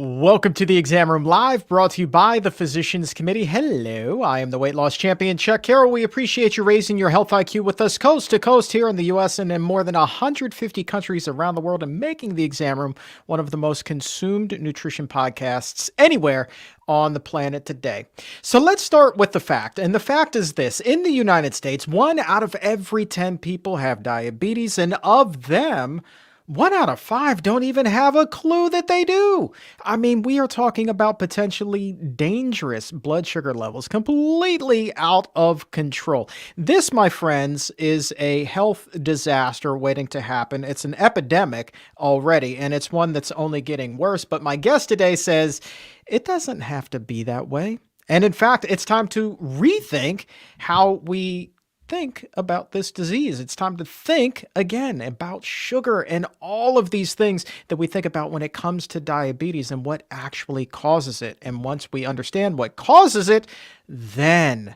Welcome to the Exam Room Live, brought to you by the Physicians Committee. Hello, I am the weight loss champion, Chuck Carroll. We appreciate you raising your health IQ with us coast to coast here in the U.S. and in more than 150 countries around the world, and making the Exam Room one of the most consumed nutrition podcasts anywhere on the planet today. So let's start with the fact. And the fact is this: in the United States, 1 out of every 10 people have diabetes, and of them, 1 out of 5 don't even have a clue that they do. I mean, we are talking about potentially dangerous blood sugar levels, completely out of control. This, my friends, is a health disaster waiting to happen. It's an epidemic already, and it's one that's only getting worse. But my guest today says it doesn't have to be that way. And in fact, it's time to rethink how we think about this disease. It's time to think again about sugar and all of these things that we think about when it comes to diabetes and what actually causes it. And once we understand what causes it, then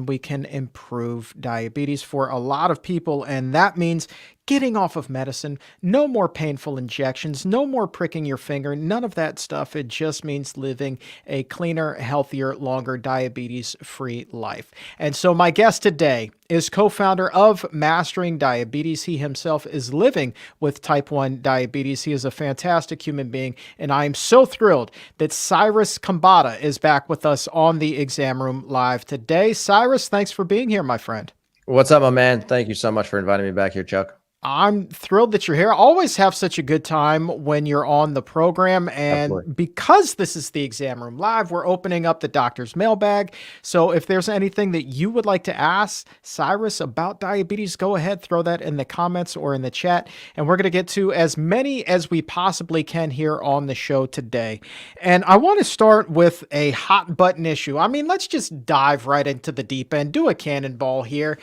we can improve diabetes for a lot of people. And that means getting off of medicine, no more painful injections, no more pricking your finger, none of that stuff. It just means living a cleaner, healthier, longer diabetes-free life. And so my guest today is co-founder of Mastering Diabetes. He himself is living with type 1 diabetes. He is a fantastic human being, and I am so thrilled that Cyrus Khambatta is back with us on the Exam Room Live today. Cyrus, thanks for being here, my friend. What's up, my man? Thank you so much for inviting me back here, Chuck. I'm thrilled that you're here. I always have such a good time when you're on the program. And Absolutely. because this is the Exam Room Live, we're opening up the doctor's mailbag. So if there's anything that you would like to ask Cyrus about diabetes, go ahead, throw that in the comments or in the chat. And we're going to get to as many as we possibly can here on the show today. And I want to start with a hot button issue. I mean, let's just dive right into the deep end, do a cannonball here.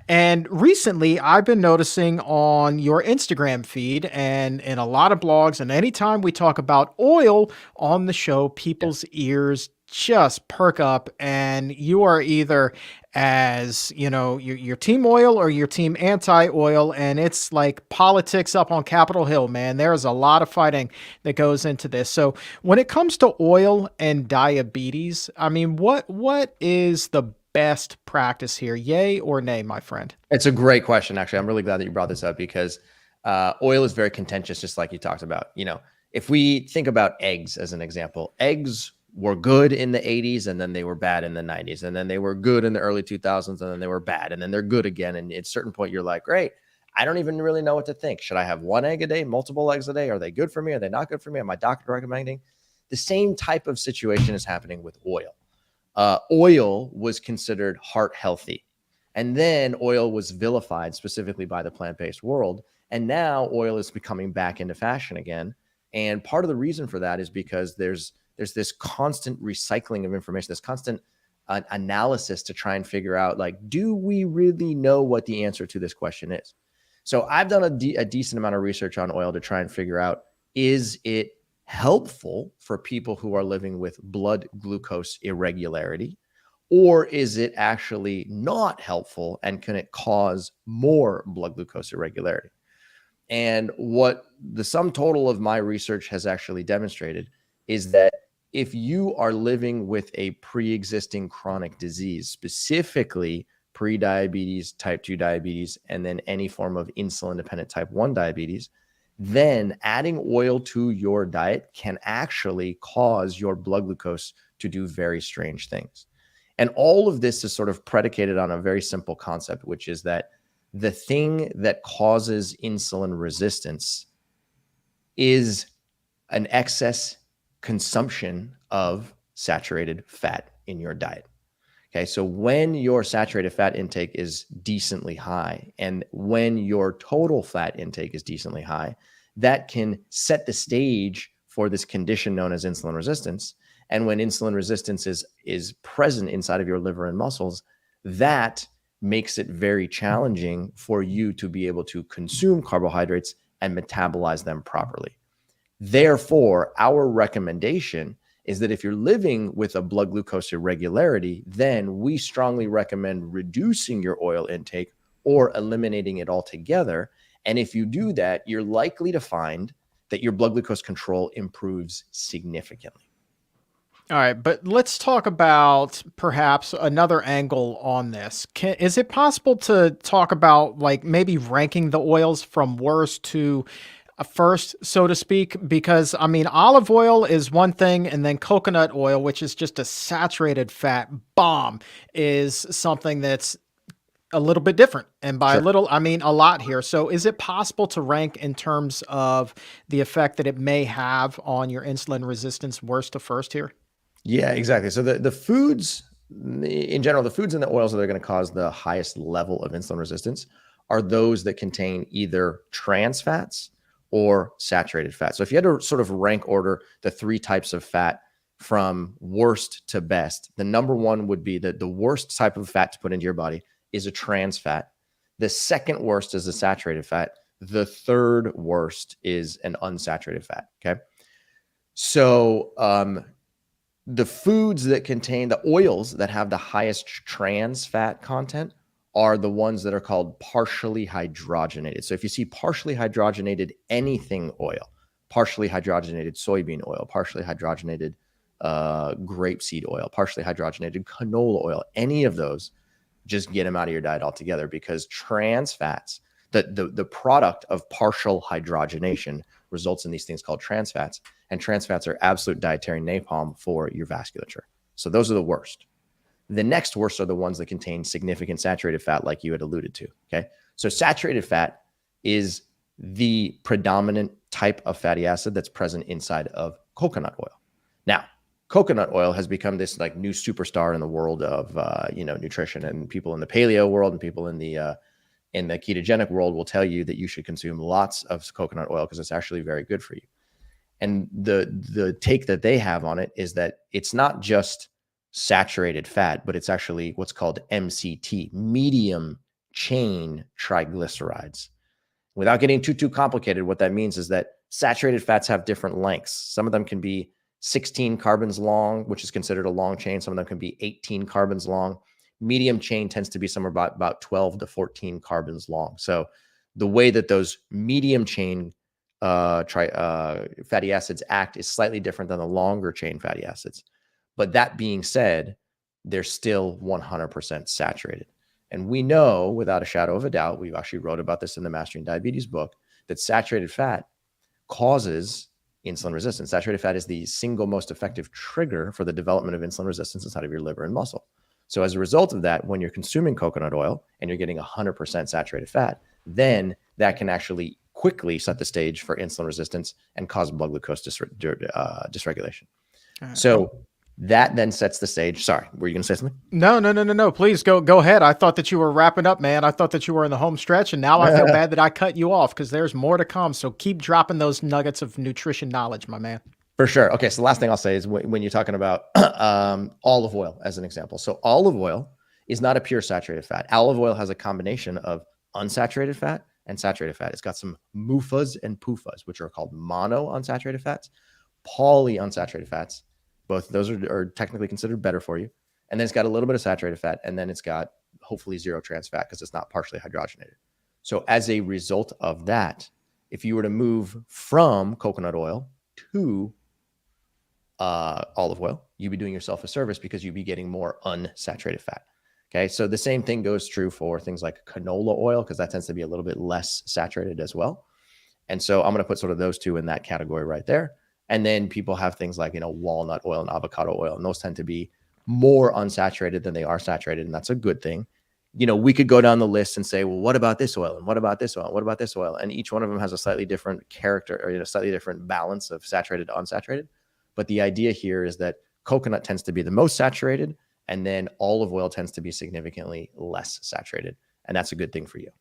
And recently, I've been noticing on your Instagram feed and in a lot of blogs, and anytime we talk about oil on the show, people's ears just perk up, and you are either as, you know, your team oil or your team anti-oil, and it's like politics up on Capitol Hill, man. There's a lot of fighting that goes into this. So when it comes to oil and diabetes, I mean, what is the best practice here? Yay or nay, my friend? It's a great question, actually. I'm really glad that you brought this up because oil is very contentious, just like you talked about. You know, if we think about eggs as an example, eggs were good in the 80s and then they were bad in the 90s. And then they were good in the early 2000s and then they were bad. And then they're good again. And at a certain point, you're like, great, I don't even really know what to think. Should I have 1 egg a day, multiple eggs a day? Are they good for me? Are they not good for me? Am my doctor recommending? The same type of situation is happening with oil. Oil was considered heart healthy. And then oil was vilified specifically by the plant-based world. And now oil is becoming back into fashion again. And part of the reason for that is because there's this constant recycling of information, this constant analysis to try and figure out, like, do we really know what the answer to this question is? So I've done a decent amount of research on oil to try and figure out, is it helpful for people who are living with blood glucose irregularity, or is it actually not helpful and can it cause more blood glucose irregularity? And what the sum total of my research has actually demonstrated is that if you are living with a pre-existing chronic disease, specifically pre-diabetes, type 2 diabetes, and then any form of insulin-dependent type 1 diabetes, then adding oil to your diet can actually cause your blood glucose to do very strange things. And all of this is sort of predicated on a very simple concept, which is that the thing that causes insulin resistance is an excess consumption of saturated fat in your diet. Okay, so when your saturated fat intake is decently high and when your total fat intake is decently high, that can set the stage for this condition known as insulin resistance. And when insulin resistance is present inside of your liver and muscles, that makes it very challenging for you to be able to consume carbohydrates and metabolize them properly. Therefore, our recommendation is that if you're living with a blood glucose irregularity, then we strongly recommend reducing your oil intake or eliminating it altogether. And if you do that, you're likely to find that your blood glucose control improves significantly. All right, but let's talk about perhaps another angle on this. Is it possible to talk about like maybe ranking the oils from worst to first, so to speak? Because I mean, olive oil is one thing, and then coconut oil, which is just a saturated fat bomb, is something that's a little bit different. And by a Sure. little, I mean a lot here. So is it possible to rank in terms of the effect that it may have on your insulin resistance worst to first here? Yeah, exactly. So the foods in general, the foods and the oils that are going to cause the highest level of insulin resistance are those that contain either trans fats or saturated fat. So if you had to sort of rank order the three types of fat from worst to best, the number one would be the worst type of fat to put into your body is a trans fat. The second worst is a saturated fat. The third worst is an unsaturated fat. Okay. So, the foods that contain the oils that have the highest trans fat content are the ones that are called partially hydrogenated. So if you see partially hydrogenated anything oil, partially hydrogenated soybean oil, partially hydrogenated grapeseed oil, partially hydrogenated canola oil, any of those, just get them out of your diet altogether, because trans fats, the product of partial hydrogenation, results in these things called trans fats, and trans fats are absolute dietary napalm for your vasculature. So those are the worst. The next worst are the ones that contain significant saturated fat, like you had alluded to. Okay. So saturated fat is the predominant type of fatty acid that's present inside of coconut oil. Now, coconut oil has become this like new superstar in the world of nutrition, and people in the paleo world and people in the ketogenic world will tell you that you should consume lots of coconut oil because it's actually very good for you. And the take that they have on it is that it's not just saturated fat, but it's actually what's called MCT, medium chain triglycerides. Without getting too complicated, what that means is that saturated fats have different lengths. Some of them can be 16 carbons long, which is considered a long chain. Some of them can be 18 carbons long. Medium chain tends to be somewhere about 12 to 14 carbons long. So the way that those medium chain fatty acids act is slightly different than the longer chain fatty acids. But that being said, they're still 100% saturated. And we know without a shadow of a doubt, we've actually wrote about this in the Mastering Diabetes book, that saturated fat causes insulin resistance. Saturated fat is the single most effective trigger for the development of insulin resistance inside of your liver and muscle. So as a result of that, when you're consuming coconut oil and you're getting 100% saturated fat, then that can actually quickly set the stage for insulin resistance and cause blood glucose dysregulation. So that then sets the stage. Sorry, were you going to say something? No. Please go ahead. I thought that you were wrapping up, man. I thought that you were in the home stretch, and now I feel bad that I cut you off because there's more to come. So keep dropping those nuggets of nutrition knowledge, my man. For sure. Okay, so the last thing I'll say is when you're talking about olive oil as an example. So olive oil is not a pure saturated fat. Olive oil has a combination of unsaturated fat and saturated fat. It's got some MUFAs and PUFAs, which are called monounsaturated fats, polyunsaturated fats. Both of those are technically considered better for you. And then it's got a little bit of saturated fat, and then it's got hopefully zero trans fat because it's not partially hydrogenated. So as a result of that, if you were to move from coconut oil to olive oil, you'd be doing yourself a service because you'd be getting more unsaturated fat. Okay, so the same thing goes true for things like canola oil, because that tends to be a little bit less saturated as well. And so I'm going to put sort of those two in that category right there. And then people have things like, walnut oil and avocado oil, and those tend to be more unsaturated than they are saturated. And that's a good thing. We could go down the list and say, well, what about this oil? And what about this oil? What about this oil? And each one of them has a slightly different character, or slightly different balance of saturated to unsaturated. But the idea here is that coconut tends to be the most saturated, and then olive oil tends to be significantly less saturated. And that's a good thing for you.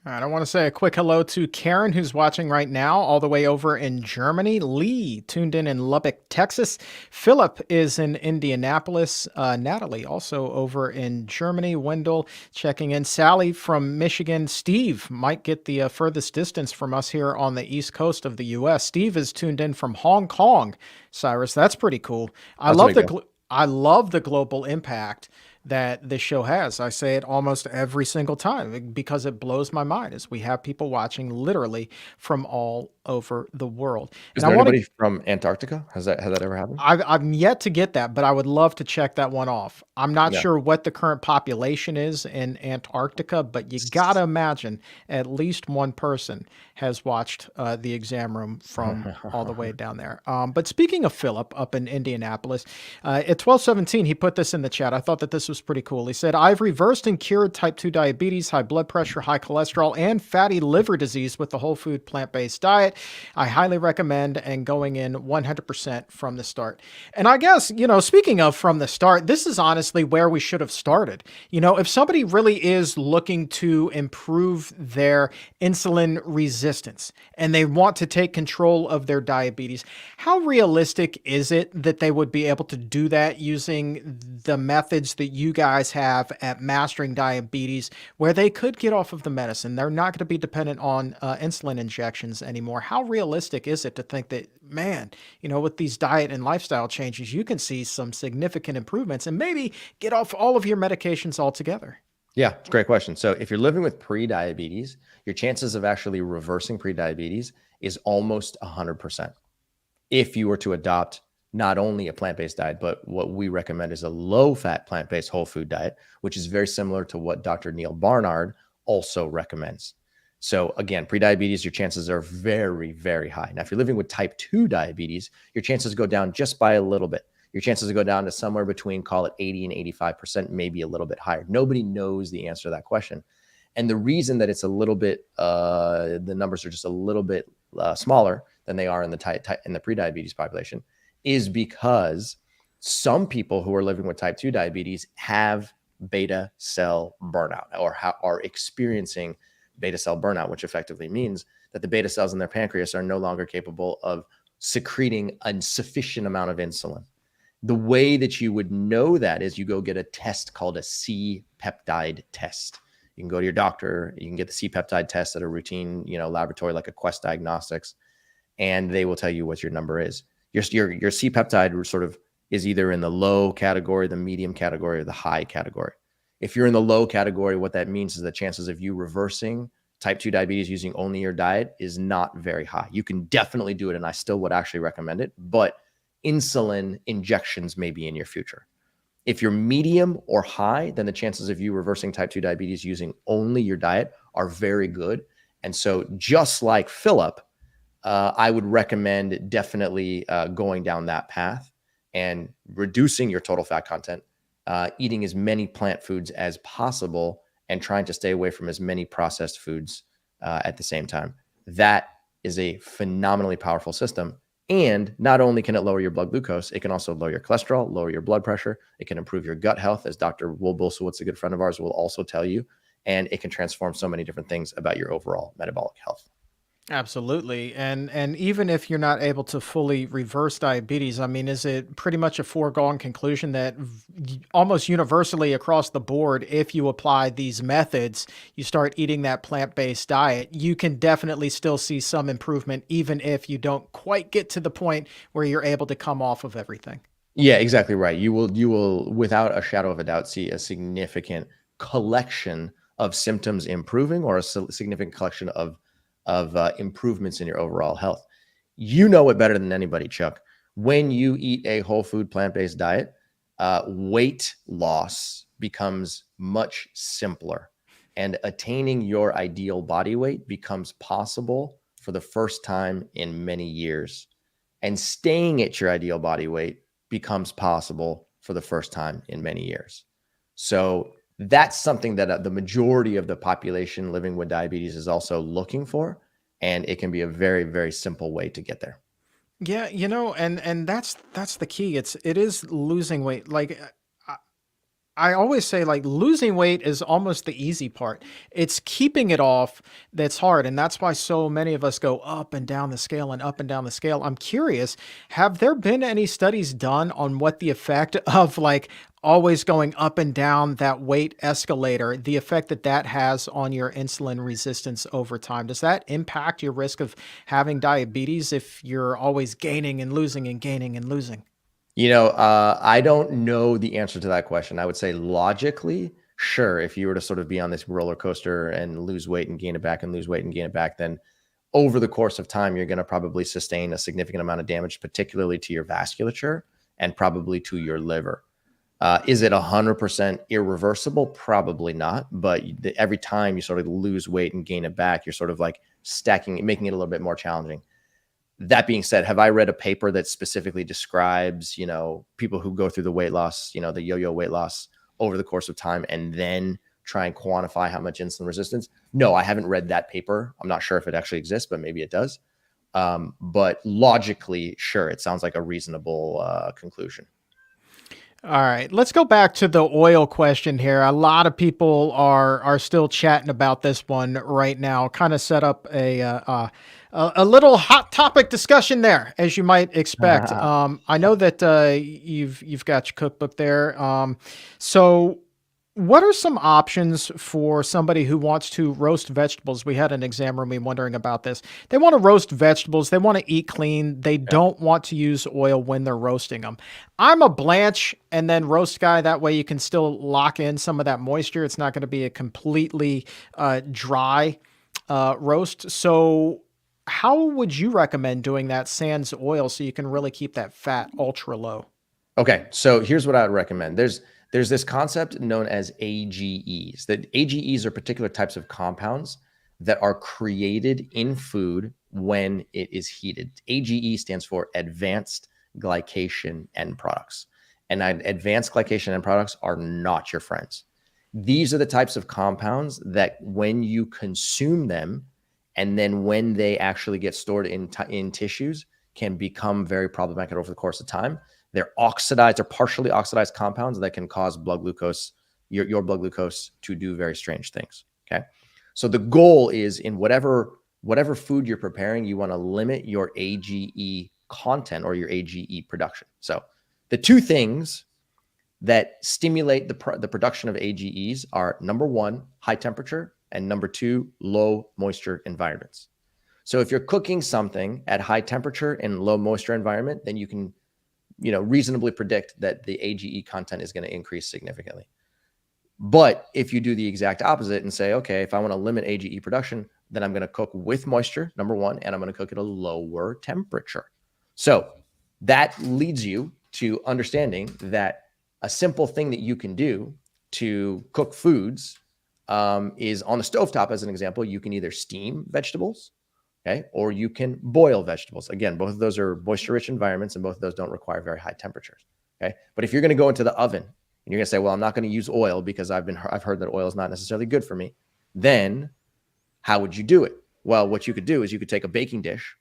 All right, I want to say a quick hello to Karen, who's watching right now all the way over in Germany. Lee, tuned in Lubbock, Texas. Philip is in Indianapolis. Natalie, also over in Germany. Wendell, checking in. Sally from Michigan. Steve might get the furthest distance from us here on the East Coast of the U.S. Steve is tuned in from Hong Kong. Cyrus, that's pretty cool. I love the global impact that this show has. I say it almost every single time because it blows my mind as we have people watching literally from all over the world. Is And I there want to anybody from Antarctica? Has that ever happened? I've yet to get that, but I would love to check that one off. I'm not Yeah. sure what the current population is in Antarctica, but you gotta imagine at least one person has watched the exam room from all the way down there. But speaking of Philip up in Indianapolis, at 12:17, he put this in the chat. I thought that this was pretty cool. He said, "I've reversed and cured type 2 diabetes, high blood pressure, high cholesterol, and fatty liver disease with the whole food plant-based diet. I highly recommend and going in 100% from the start." And I guess, speaking of from the start, this is honestly where we should have started. If somebody really is looking to improve their insulin resistance and they want to take control of their diabetes, how realistic is it that they would be able to do that using the methods that you guys have at Mastering Diabetes, where they could get off of the medicine? They're not going to be dependent on insulin injections anymore. How realistic is it to think that, man, with these diet and lifestyle changes, you can see some significant improvements and maybe get off all of your medications altogether? Yeah, it's a great question. So if you're living with pre-diabetes, your chances of actually reversing pre-diabetes is almost 100%. If you were to adopt not only a plant-based diet, but what we recommend is a low-fat plant-based whole food diet, which is very similar to what Dr. Neil Barnard also recommends. So again, pre-diabetes, your chances are very, very high. Now, if you're living with type 2 diabetes, your chances go down just by a little bit. Your chances go down to somewhere between, call it 80 and 85%, maybe a little bit higher. Nobody knows the answer to that question. And the reason that it's a little bit, the numbers are just a little bit smaller than they are in the pre-diabetes population is because some people who are living with type 2 diabetes have beta cell burnout or are experiencing beta cell burnout, which effectively means that the beta cells in their pancreas are no longer capable of secreting a sufficient amount of insulin. The way that you would know that is you go get a test called a C-peptide test. You can go to your doctor, you can get the C-peptide test at a routine, laboratory like a Quest Diagnostics, and they will tell you what your number is. Your C-peptide sort of is either in the low category, the medium category, or the high category. If you're in the low category, what that means is the chances of you reversing type 2 diabetes using only your diet is not very high. You can definitely do it, and I still would actually recommend it, but insulin injections may be in your future. If you're medium or high, then the chances of you reversing type 2 diabetes using only your diet are very good. And so just like Philip, I would recommend definitely going down that path and reducing your total fat content, eating as many plant foods as possible, and trying to stay away from as many processed foods at the same time. That is a phenomenally powerful system. And not only can it lower your blood glucose, it can also lower your cholesterol, lower your blood pressure. It can improve your gut health, as Dr. Will Bulsiewicz, a good friend of ours, will also tell you. And it can transform so many different things about your overall metabolic health. Absolutely. And even if you're not able to fully reverse diabetes, I mean, is it pretty much a foregone conclusion that almost universally across the board, if you apply these methods, you start eating that plant-based diet, you can definitely still see some improvement, even if you don't quite get to the point where you're able to come off of everything? Yeah, exactly right. You will, without a shadow of a doubt, see a significant collection of symptoms improving, or a significant collection of improvements in your overall health. You know it better than anybody, Chuck. When you eat a whole food plant-based diet, weight loss becomes much simpler, and attaining your ideal body weight becomes possible for the first time in many years. And staying at your ideal body weight becomes possible for the first time in many years. So that's something that the majority of the population living with diabetes is also looking for. And it can be a very, very simple way to get there. Yeah, and that's the key. It is losing weight. Like I always say, like, losing weight is almost the easy part. It's keeping it off that's hard. And that's why so many of us go up and down the scale and up and down the scale. I'm curious, have there been any studies done on what the effect of like always going up and down that weight escalator, the effect that that has on your insulin resistance over time? Does that impact your risk of having diabetes if you're always gaining and losing and gaining and losing? I don't know the answer to that question. I would say logically, sure. If you were to sort of be on this roller coaster and lose weight and gain it back and lose weight and gain it back, then over the course of time, you're going to probably sustain a significant amount of damage, particularly to your vasculature and probably to your liver. Is it 100% irreversible? Probably not. But every time you sort of lose weight and gain it back, you're sort of like stacking, making it a little bit more challenging. That being said, have I read a paper that specifically describes, people who go through the weight loss, the yo-yo weight loss over the course of time and then try and quantify how much insulin resistance? No, I haven't read that paper. I'm not sure if it actually exists, but maybe it does. But logically, sure, it sounds like a reasonable conclusion. All right, let's go back to the oil question here. A lot of people are still chatting about this one right now. Kind of set up a little hot topic discussion there, as you might expect. I know that you've got your cookbook there. So what are some options for somebody who wants to roast vegetables? We had an exam room wondering about this. They want to roast vegetables. They want to eat clean. They don't want to use oil when they're roasting them. I'm a blanch and then roast guy. That way you can still lock in some of that moisture. It's not going to be a completely dry roast. So how would you recommend doing that sans oil so you can really keep that fat ultra low? Okay, so here's what I would recommend. There's this concept known as AGEs. That AGEs are particular types of compounds that are created in food when it is heated. AGE stands for advanced glycation end products. And advanced glycation end products are not your friends. These are the types of compounds that when you consume them, and then when they actually get stored in tissues, can become very problematic over the course of time. They're oxidized or partially oxidized compounds that can cause blood glucose, your blood glucose, to do very strange things. Okay. So the goal is in whatever food you're preparing, you want to limit your AGE content or your AGE production. So the two things that stimulate the production of AGEs are, number one, high temperature, and number two, low moisture environments. So if you're cooking something at high temperature and low moisture environment, then you can reasonably predict that the AGE content is going to increase significantly. But if you do the exact opposite and say, okay, if I want to limit AGE production, then I'm going to cook with moisture, number one, and I'm going to cook at a lower temperature. So that leads you to understanding that a simple thing that you can do to cook foods is on the stovetop, as an example. You can either steam vegetables, okay, or you can boil vegetables. Again, both of those are moisture-rich environments, and both of those don't require very high temperatures. Okay, but if you're going to go into the oven and you're going to say, "Well, I'm not going to use oil because I've heard that oil is not necessarily good for me," then how would you do it? Well, what you could do is you could take a baking dish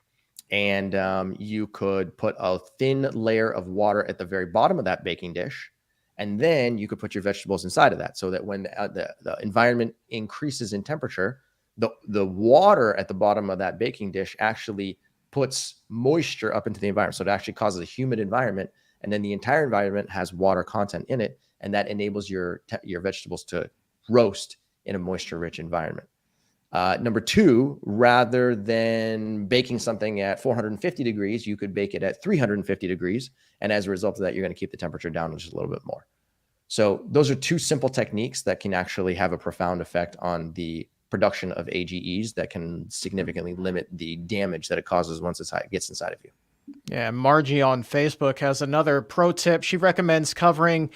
and you could put a thin layer of water at the very bottom of that baking dish, and then you could put your vegetables inside of that, so that when the environment increases in temperature, the water at the bottom of that baking dish actually puts moisture up into the environment. So it actually causes a humid environment, and then the entire environment has water content in it, and that enables your vegetables to roast in a moisture-rich environment. Number two, rather than baking something at 450 degrees, you could bake it at 350 degrees. And as a result of that, you're going to keep the temperature down just a little bit more. So those are two simple techniques that can actually have a profound effect on the production of AGEs that can significantly limit the damage that it causes once it gets inside of you. Yeah, Margie on Facebook has another pro tip. She recommends covering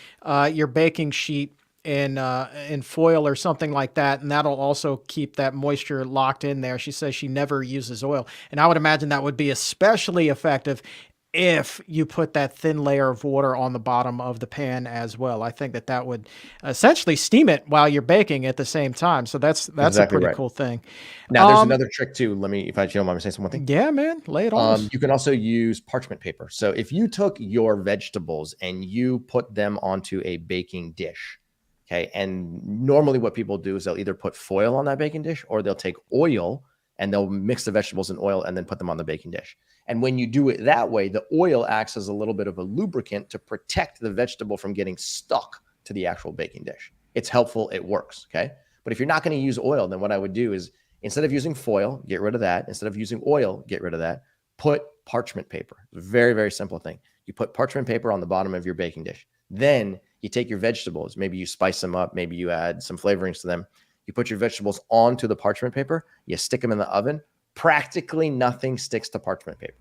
your baking sheet in foil or something like that, and that'll also keep that moisture locked in there. She says she never uses oil, and I would imagine that would be especially effective if you put that thin layer of water on the bottom of the pan as well. I think that would essentially steam it while you're baking at the same time. So that's exactly a pretty right. cool thing. Now, there's another trick too. If you don't mind me saying one thing. Yeah, man, lay it on us. You can also use parchment paper. So if you took your vegetables and you put them onto a baking dish, okay, and normally what people do is they'll either put foil on that baking dish, or they'll take oil and they'll mix the vegetables in oil and then put them on the baking dish. And when you do it that way, the oil acts as a little bit of a lubricant to protect the vegetable from getting stuck to the actual baking dish. It's helpful. It works. Okay. But if you're not going to use oil, then what I would do is, instead of using foil, get rid of that. Instead of using oil, get rid of that. Put parchment paper. It's a very, very simple thing. You put parchment paper on the bottom of your baking dish. Then you take your vegetables. Maybe you spice them up. Maybe you add some flavorings to them. You put your vegetables onto the parchment paper. You stick them in the oven. Practically nothing sticks to parchment paper.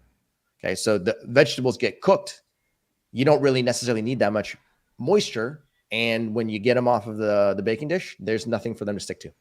Okay, so the vegetables get cooked. You don't really necessarily need that much moisture. And when you get them off of the baking dish, there's nothing for them to stick to.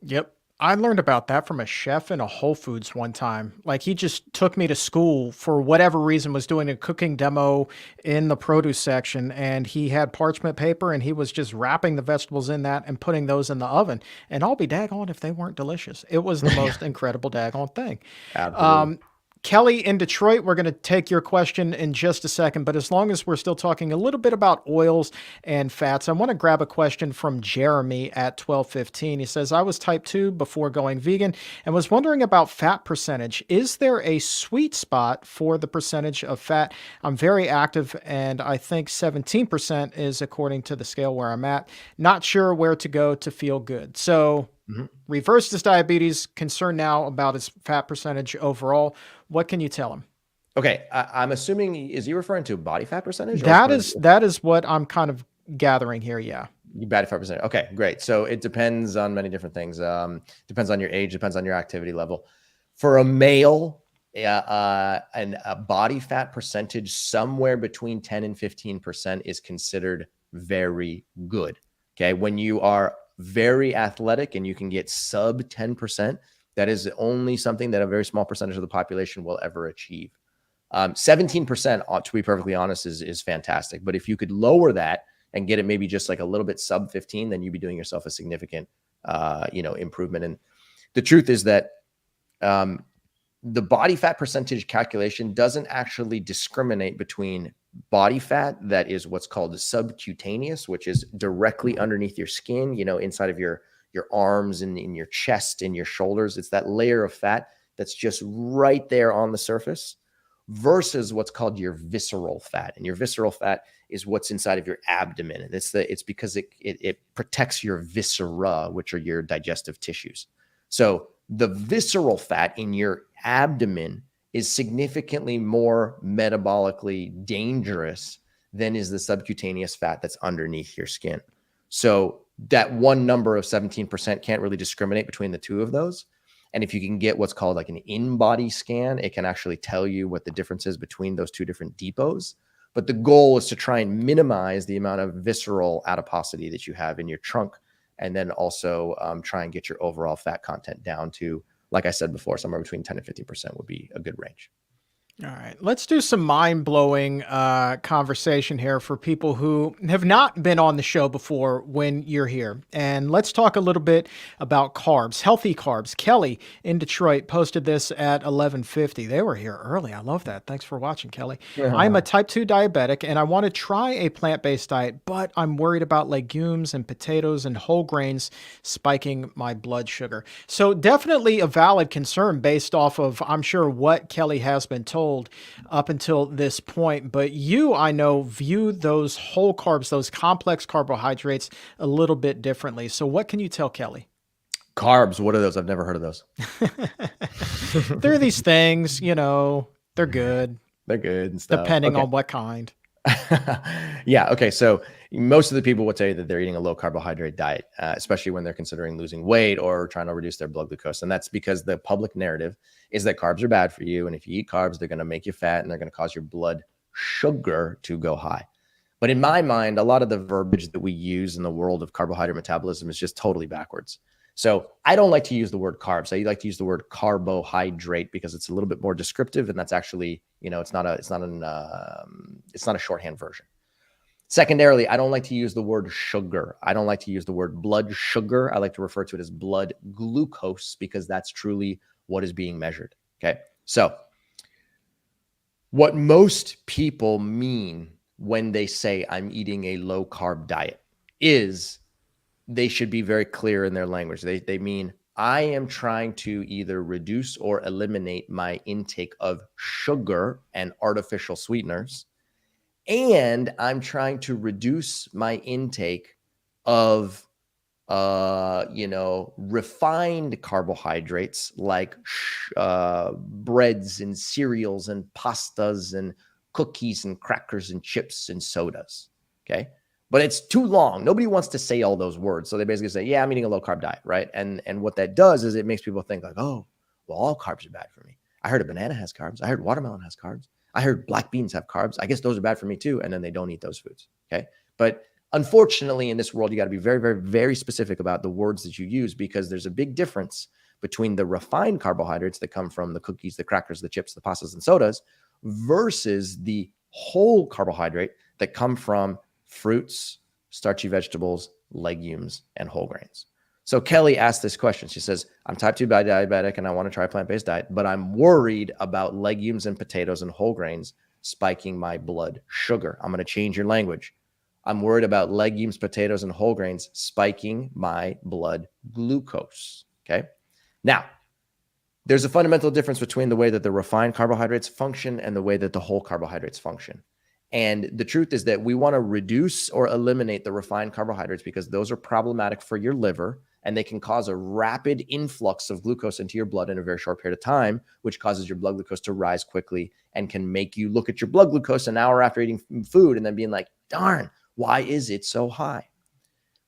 Yep. I learned about that from a chef in a Whole Foods one time. Like he just took me to school for whatever reason, was doing a cooking demo in the produce section, and he had parchment paper and he was just wrapping the vegetables in that and putting those in the oven. And I'll be daggone if they weren't delicious. It was the most incredible daggone thing. Absolutely. Kelly in Detroit, we're going to take your question in just a second, but as long as we're still talking a little bit about oils and fats, I want to grab a question from Jeremy at 1215. He says, I was type 2 before going vegan and was wondering about fat percentage. Is there a sweet spot for the percentage of fat? I'm very active and I think 17% is according to the scale where I'm at. Not sure where to go to feel good. So reversed his diabetes, concerned now about his fat percentage overall. What can you tell him? Okay, I'm assuming, is he referring to body fat percentage? That is what I'm kind of gathering here. Yeah. Body fat percentage. Okay, great. So it depends on many different things. Depends on your age, depends on your activity level. For a male, and a body fat percentage somewhere between 10 and 15% is considered very good. Okay, when you are very athletic and you can get sub 10%, that is only something that a very small percentage of the population will ever achieve. 17%, to be perfectly honest, is fantastic. But if you could lower that and get it maybe just like a little bit sub 15, then you'd be doing yourself a significant, improvement. And the truth is that the body fat percentage calculation doesn't actually discriminate between body fat that is what's called subcutaneous, which is directly underneath your skin, inside of your arms and in your chest and your shoulders. It's that layer of fat that's just right there on the surface, versus what's called your visceral fat. And your visceral fat is what's inside of your abdomen. And it's because it protects your viscera, which are your digestive tissues. So the visceral fat in your abdomen is significantly more metabolically dangerous than is the subcutaneous fat that's underneath your skin. So that one number of 17% can't really discriminate between the two of those. And if you can get what's called like an in-body scan, it can actually tell you what the difference is between those two different depots. But the goal is to try and minimize the amount of visceral adiposity that you have in your trunk, and then also try and get your overall fat content down to, like I said before, somewhere between 10 and 15% would be a good range. All right, let's do some mind-blowing conversation here for people who have not been on the show before when you're here. And let's talk a little bit about carbs, healthy carbs. Kelly in Detroit posted this at 11:50. They were here early. I love that. Thanks for watching, Kelly. I'm a type 2 diabetic and I want to try a plant-based diet, but I'm worried about legumes and potatoes and whole grains spiking my blood sugar. So definitely a valid concern based off of, I'm sure, what Kelly has been told up until this point. But you, I know, view those whole carbs, those complex carbohydrates a little bit differently. So what can you tell Kelly? Carbs, what are those? I've never heard of those. They're these things, they're good. They're good and stuff. Depending on what kind. Yeah. Okay. So most of the people would tell you that they're eating a low carbohydrate diet, especially when they're considering losing weight or trying to reduce their blood glucose. And that's because the public narrative is that carbs are bad for you. And if you eat carbs, they're going to make you fat and they're going to cause your blood sugar to go high. But in my mind, a lot of the verbiage that we use in the world of carbohydrate metabolism is just totally backwards. So I don't like to use the word carbs. I like to use the word carbohydrate because it's a little bit more descriptive, and that's actually, it's not a shorthand version. Secondarily, I don't like to use the word sugar. I don't like to use the word blood sugar. I like to refer to it as blood glucose because that's truly what is being measured. Okay. So what most people mean when they say I'm eating a low carb diet is they should be very clear in their language. They mean I am trying to either reduce or eliminate my intake of sugar and artificial sweeteners, and I'm trying to reduce my intake of refined carbohydrates like breads and cereals and pastas and cookies and crackers and chips and sodas. Okay. But it's too long. Nobody wants to say all those words. So they basically say, yeah, I'm eating a low carb diet. Right. And what that does is it makes people think like, oh, well, all carbs are bad for me. I heard a banana has carbs. I heard watermelon has carbs. I heard black beans have carbs. I guess those are bad for me too. And then they don't eat those foods. Okay. But unfortunately, in this world, you got to be very, very, very specific about the words that you use, because there's a big difference between the refined carbohydrates that come from the cookies, the crackers, the chips, the pastas, and sodas versus the whole carbohydrate that come from fruits, starchy vegetables, legumes, and whole grains. So Kelly asked this question. She says, I'm type 2 diabetic and I want to try a plant-based diet, but I'm worried about legumes and potatoes and whole grains spiking my blood sugar. I'm going to change your language. I'm worried about legumes, potatoes, and whole grains spiking my blood glucose. Okay. Now, there's a fundamental difference between the way that the refined carbohydrates function and the way that the whole carbohydrates function. And the truth is that we want to reduce or eliminate the refined carbohydrates because those are problematic for your liver and they can cause a rapid influx of glucose into your blood in a very short period of time, which causes your blood glucose to rise quickly and can make you look at your blood glucose an hour after eating food and then being like, darn, why is it so high?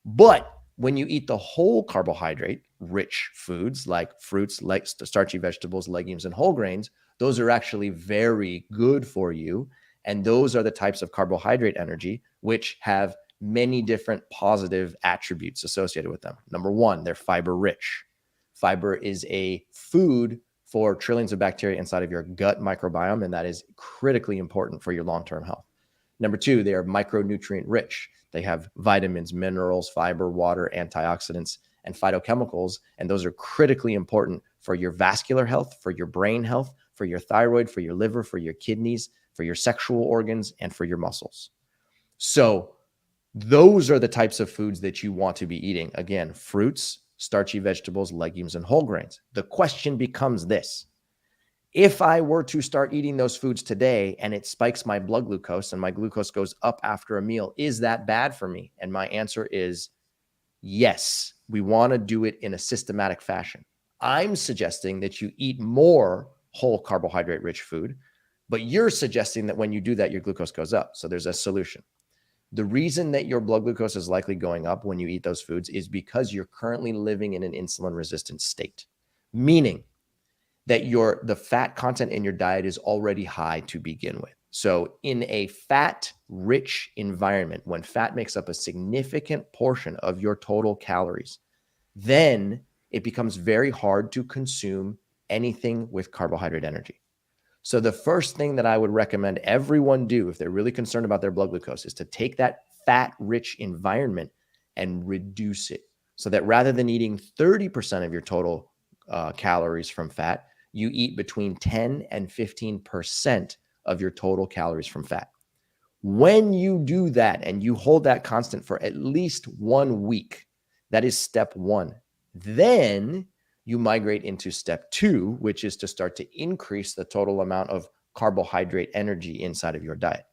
But when you eat the whole carbohydrate rich foods like fruits, like starchy vegetables, legumes, and whole grains, those are actually very good for you. And those are the types of carbohydrate energy which have many different positive attributes associated with them. Number one, they're fiber rich. Fiber is a food for trillions of bacteria inside of your gut microbiome, and that is critically important for your long-term health. Number two, they are micronutrient rich. They have vitamins, minerals, fiber, water, antioxidants, and phytochemicals. And those are critically important for your vascular health, for your brain health, for your thyroid, for your liver, for your kidneys, for your sexual organs, and for your muscles. So those are the types of foods that you want to be eating. Again, fruits, starchy vegetables, legumes, and whole grains. The question becomes this. If I were to start eating those foods today and it spikes my blood glucose and my glucose goes up after a meal, is that bad for me? And my answer is yes. We want to do it in a systematic fashion. I'm suggesting that you eat more whole carbohydrate rich food, but you're suggesting that when you do that, your glucose goes up. So there's a solution. The reason that your blood glucose is likely going up when you eat those foods is because you're currently living in an insulin resistant state, meaning that the fat content in your diet is already high to begin with. So in a fat-rich environment, when fat makes up a significant portion of your total calories, then it becomes very hard to consume anything with carbohydrate energy. So the first thing that I would recommend everyone do if they're really concerned about their blood glucose is to take that fat-rich environment and reduce it, so that rather than eating 30% of your total calories from fat, you eat between 10 and 15% of your total calories from fat. When you do that and you hold that constant for at least 1 week, that is step one. Then you migrate into step two, which is to start to increase the total amount of carbohydrate energy inside of your diet.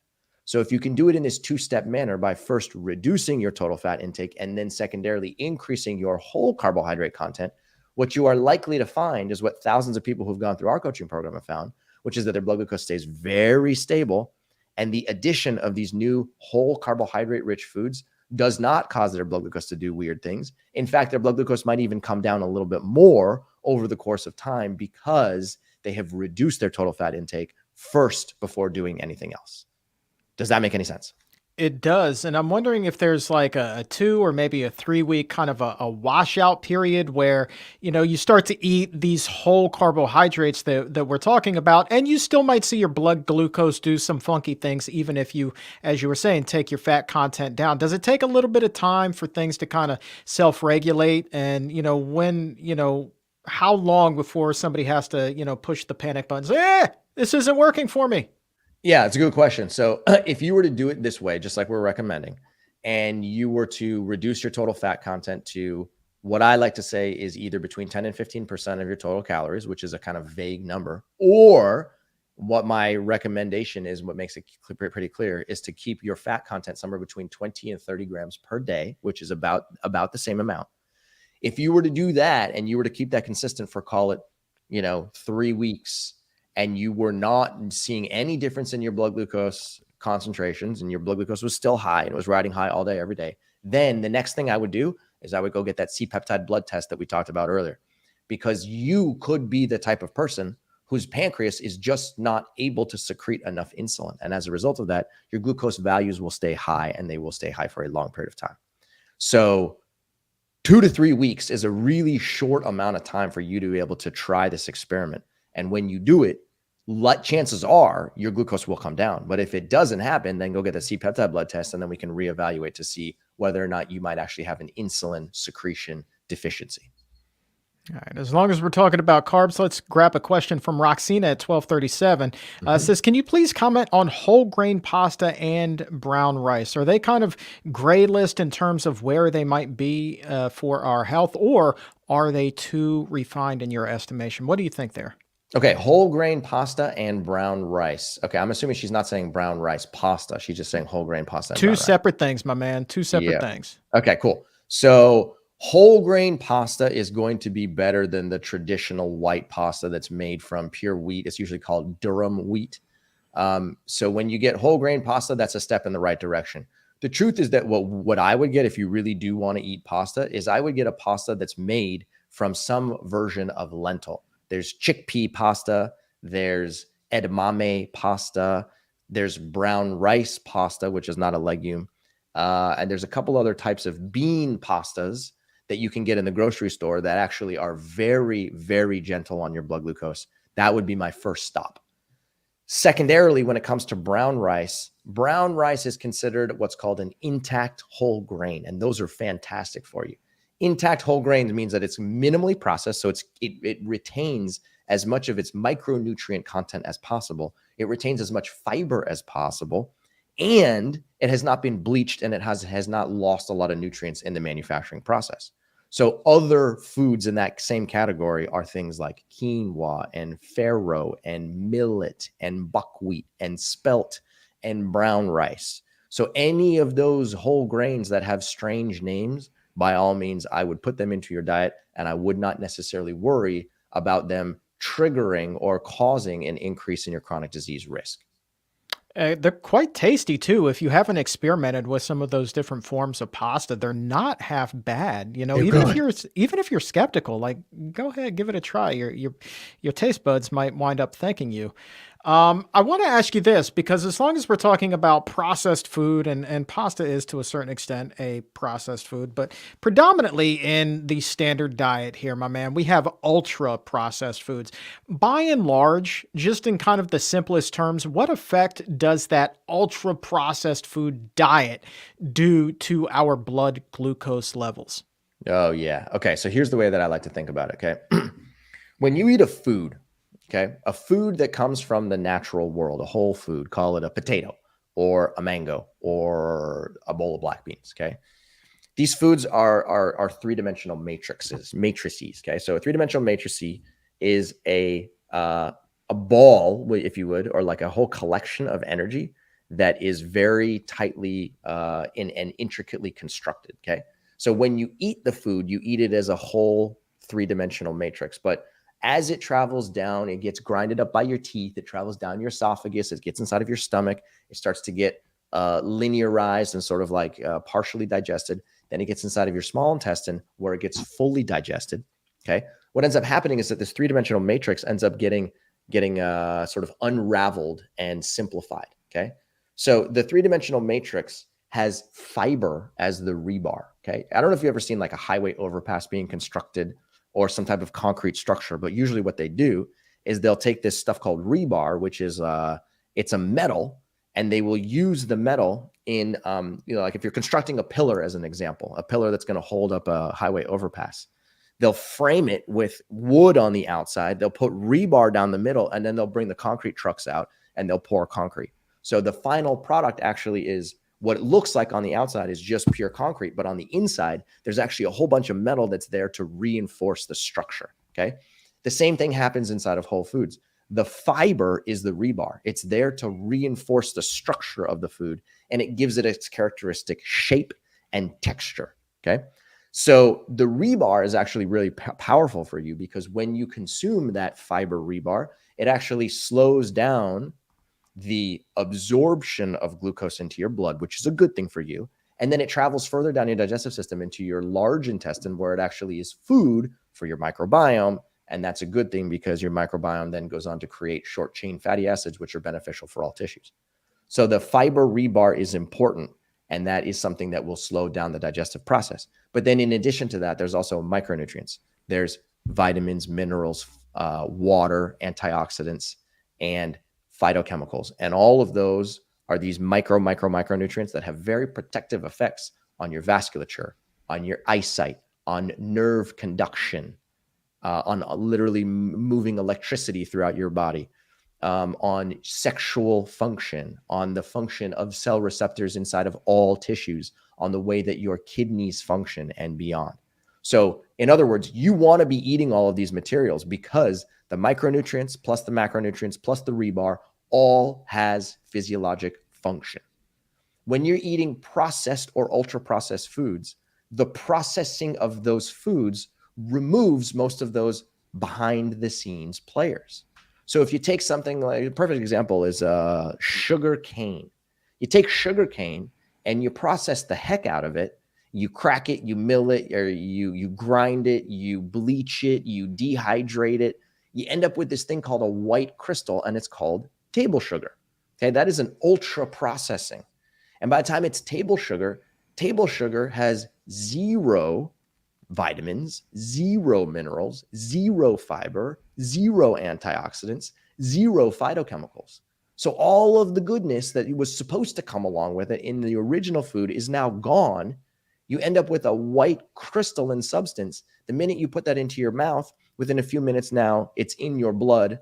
So if you can do it in this two-step manner by first reducing your total fat intake and then secondarily increasing your whole carbohydrate content, what you are likely to find is what thousands of people who've gone through our coaching program have found, which is that their blood glucose stays very stable. And the addition of these new whole carbohydrate rich foods does not cause their blood glucose to do weird things. In fact, their blood glucose might even come down a little bit more over the course of time because they have reduced their total fat intake first before doing anything else. Does that make any sense? It does. And I'm wondering if there's like a 2 or maybe a 3 week kind of a washout period where, you start to eat these whole carbohydrates that we're talking about, and you still might see your blood glucose do some funky things, even if you, as you were saying, take your fat content down. Does it take a little bit of time for things to kind of self-regulate? And, how long before somebody has to, push the panic button, say, this isn't working for me? Yeah, it's a good question. So if you were to do it this way, just like we're recommending, and you were to reduce your total fat content to what I like to say is either between 10 and 15% of your total calories, which is a kind of vague number, or what my recommendation is, what makes it pretty clear, is to keep your fat content somewhere between 20 and 30 grams per day, which is about the same amount. If you were to do that and you were to keep that consistent for, call it, 3 weeks, and you were not seeing any difference in your blood glucose concentrations, and your blood glucose was still high and it was riding high all day, every day, then the next thing I would do is I would go get that C-peptide blood test that we talked about earlier, because you could be the type of person whose pancreas is just not able to secrete enough insulin. And as a result of that, your glucose values will stay high, and they will stay high for a long period of time. So 2 to 3 weeks is a really short amount of time for you to be able to try this experiment. And when you do it, chances are your glucose will come down. But if it doesn't happen, then go get the C-peptide blood test, and then we can reevaluate to see whether or not you might actually have an insulin secretion deficiency. All right. As long as we're talking about carbs, let's grab a question from Roxina at 1237. Says, can you please comment on whole grain pasta and brown rice? Are they kind of gray list in terms of where they might be for our health, or are they too refined in your estimation? What do you think there? Okay, whole grain pasta and brown rice. Okay, I'm assuming she's not saying brown rice pasta. She's just saying whole grain pasta. And Two separate things, my man. Two separate things. Okay, cool. So whole grain pasta is going to be better than the traditional white pasta that's made from pure wheat. It's usually called durum wheat. So when you get whole grain pasta, that's a step in the right direction. The truth is that what I would get if you really do want to eat pasta is I would get a pasta that's made from some version of lentil. There's chickpea pasta, there's edamame pasta, there's brown rice pasta, which is not a legume. And there's a couple other types of bean pastas that you can get in the grocery store that actually are very, very gentle on your blood glucose. That would be my first stop. Secondarily, when it comes to brown rice is considered what's called an intact whole grain, and those are fantastic for you. Intact whole grains means that it's minimally processed, so it retains as much of its micronutrient content as possible. It retains as much fiber as possible, and it has not been bleached, and it has not lost a lot of nutrients in the manufacturing process. So other foods in that same category are things like quinoa and farro and millet and buckwheat and spelt and brown rice. So any of those whole grains that have strange names, by all means, I would put them into your diet, and I would not necessarily worry about them triggering or causing an increase in your chronic disease risk. They're quite tasty too. If you haven't experimented with some of those different forms of pasta, they're not half bad. You know, even if you're skeptical, like, go ahead, give it a try. Your taste buds might wind up thanking you. I want to ask you this, because as long as we're talking about processed food, and pasta is to a certain extent a processed food, but predominantly in the standard diet here, my man, we have ultra processed foods. By and large, just in kind of the simplest terms, what effect does that ultra processed food diet do to our blood glucose levels? Oh, yeah. Okay. So here's the way that I like to think about it. Okay. When you eat a food, okay, a food that comes from the natural world, a whole food, call it a potato or a mango or a bowl of black beans. Okay. These foods are three-dimensional matrices. Okay. So a three-dimensional matrix is a ball, if you would, or like a whole collection of energy that is very tightly and intricately constructed. Okay. So when you eat the food, you eat it as a whole three-dimensional matrix, but as it travels down, it gets grinded up by your teeth. It travels down your esophagus. It gets inside of your stomach. It starts to get linearized and sort of like partially digested. Then it gets inside of your small intestine, where it gets fully digested. Okay. What ends up happening is that this three-dimensional matrix ends up getting sort of unraveled and simplified. Okay. So the three-dimensional matrix has fiber as the rebar. Okay. I don't know if you've ever seen like a highway overpass being constructed or some type of concrete structure, but usually what they do is they'll take this stuff called rebar, which is it's a metal, and they will use the metal in like if you're constructing a pillar, as an example, a pillar that's going to hold up a highway overpass, they'll frame it with wood on the outside, they'll put rebar down the middle, and then they'll bring the concrete trucks out and they'll pour concrete. So the final product actually is what it looks like on the outside is just pure concrete, but on the inside, there's actually a whole bunch of metal that's there to reinforce the structure. Okay. The same thing happens inside of whole foods. The fiber is the rebar. It's there to reinforce the structure of the food, and it gives it its characteristic shape and texture. Okay. So the rebar is actually really powerful for you, because when you consume that fiber rebar, it actually slows down the absorption of glucose into your blood, which is a good thing for you. And then it travels further down your digestive system into your large intestine, where it actually is food for your microbiome. And that's a good thing because your microbiome then goes on to create short chain fatty acids, which are beneficial for all tissues. So the fiber rebar is important, and that is something that will slow down the digestive process. But then in addition to that, there's also micronutrients. There's vitamins, minerals, water, antioxidants, and phytochemicals. And all of those are these micronutrients that have very protective effects on your vasculature, on your eyesight, on nerve conduction, on literally moving electricity throughout your body, on sexual function, on the function of cell receptors inside of all tissues, on the way that your kidneys function and beyond. So in other words, you want to be eating all of these materials because the micronutrients plus the macronutrients plus the rebar all has physiologic function. When you're eating processed or ultra processed foods, the processing of those foods removes most of those behind the scenes players. So if you take something like, a perfect example is sugar cane. You take sugar cane and you process the heck out of it. You crack it, you mill it, or you grind it, you bleach it, you dehydrate it. You end up with this thing called a white crystal, and it's called table sugar. Okay, that is an ultra processing. And by the time it's table sugar has 0 vitamins, 0 minerals, 0 fiber, 0 antioxidants, 0 phytochemicals. So all of the goodness that was supposed to come along with it in the original food is now gone. You end up with a white crystalline substance. The minute you put that into your mouth, within a few minutes now, it's in your blood.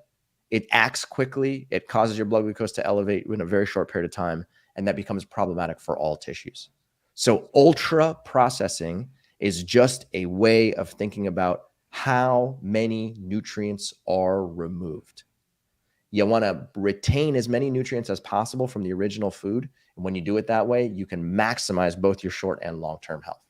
It acts quickly. It causes your blood glucose to elevate in a very short period of time, and that becomes problematic for all tissues. So ultra processing is just a way of thinking about how many nutrients are removed. You want to retain as many nutrients as possible from the original food. And when you do it that way, you can maximize both your short and long-term health.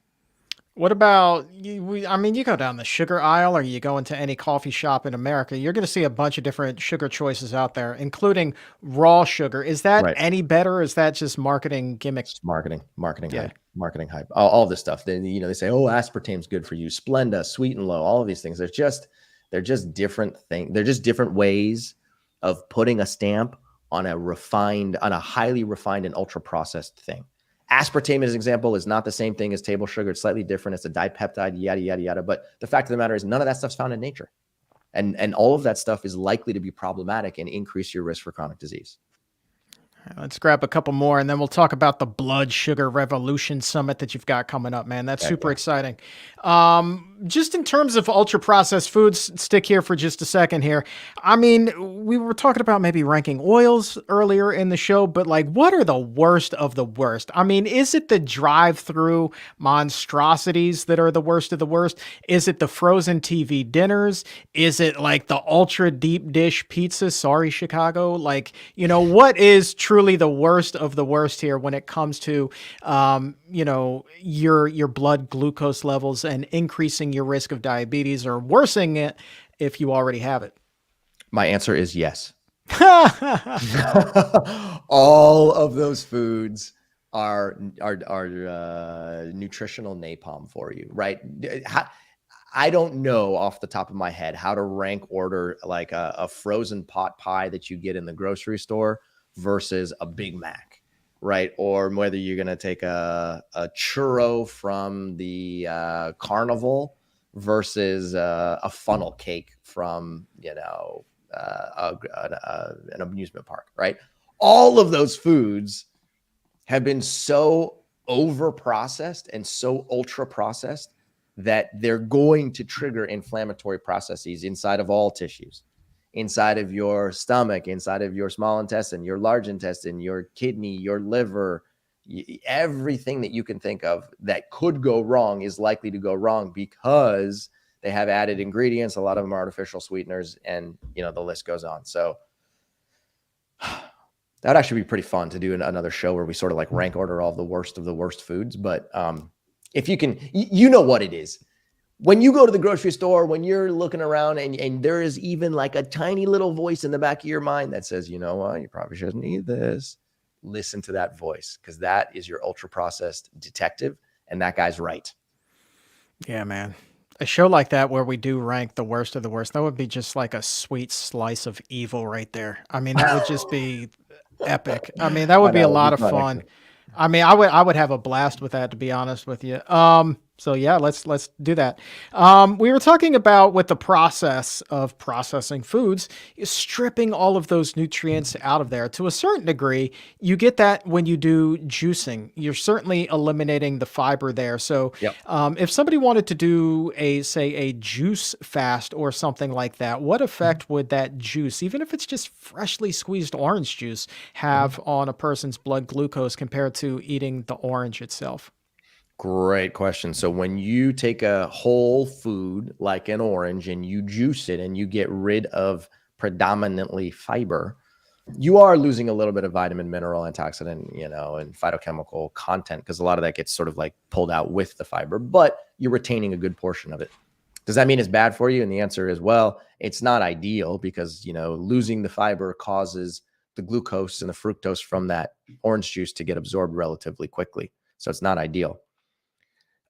What about you? I mean, you go down the sugar aisle or you go into any coffee shop in America, you're going to see a bunch of different sugar choices out there, including raw sugar. Is that Right. any better? Or is that just marketing gimmick? It's marketing Yeah. hype, all this stuff. Then, they say, oh, aspartame's good for you. Splenda, Sweet and Low, all of these things. They're just different things. They're just different ways of putting a stamp on a highly refined and ultra processed thing. Aspartame, as an example, is not the same thing as table sugar. It's slightly different. It's a dipeptide, yada, yada, yada. But the fact of the matter is none of that stuff's found in nature. And all of that stuff is likely to be problematic and increase your risk for chronic disease. Let's grab a couple more and then we'll talk about the Blood Sugar Revolution Summit that you've got coming up, man. That's super exciting. Just in terms of ultra processed foods, stick here for just a second here. I mean, we were talking about maybe ranking oils earlier in the show, but like, what are the worst of the worst? I mean, is it the drive-through monstrosities that are the worst of the worst? Is it the frozen TV dinners? Is it like the ultra deep dish pizza? Sorry, Chicago. Like, what is truly the worst of the worst here when it comes to, your blood glucose levels and increasing your risk of diabetes or worsening it if you already have it? My answer is yes. All of those foods are nutritional napalm for you, right? I don't know off the top of my head how to rank order like a frozen pot pie that you get in the grocery store versus a Big Mac, right? Or whether you're going to take a churro from the carnival versus a funnel cake from, an amusement park, right? All of those foods have been so over processed and so ultra processed that they're going to trigger inflammatory processes inside of all tissues, inside of your stomach, inside of your small intestine, your large intestine, your kidney, your liver. Everything that you can think of that could go wrong is likely to go wrong because they have added ingredients. A lot of them are artificial sweeteners, and the list goes on. So that'd actually be pretty fun to do another show where we sort of like rank order all of the worst foods. But if you can, what it is. When you go to the grocery store, when you're looking around and there is even like a tiny little voice in the back of your mind that says, you know what, you probably shouldn't eat this. Listen to that voice, because that is your ultra processed detective, and that guy's right. Yeah, man. A show like that where we do rank the worst of the worst, that would be just like a sweet slice of evil right there. I mean, that would just be epic. I mean, that I would be know a it'd be lot of fun fun. actually. I mean, I would have a blast with that, to be honest with you. So yeah, let's do that. We were talking about with the process of processing foods, is stripping all of those nutrients out of there. To a certain degree, you get that when you do juicing. You're certainly eliminating the fiber there. So Yep. if somebody wanted to do a, say, a juice fast or something like that, what effect would that juice, even if it's just freshly squeezed orange juice, Mhm. have on a person's blood glucose compared to eating the orange itself? Great question. So when you take a whole food like an orange and you juice it and you get rid of predominantly fiber, you are losing a little bit of vitamin, mineral, antioxidant, and phytochemical content, because a lot of that gets sort of like pulled out with the fiber, but you're retaining a good portion of it. Does that mean it's bad for you? And the answer is, well, it's not ideal, because, losing the fiber causes the glucose and the fructose from that orange juice to get absorbed relatively quickly. So it's not ideal.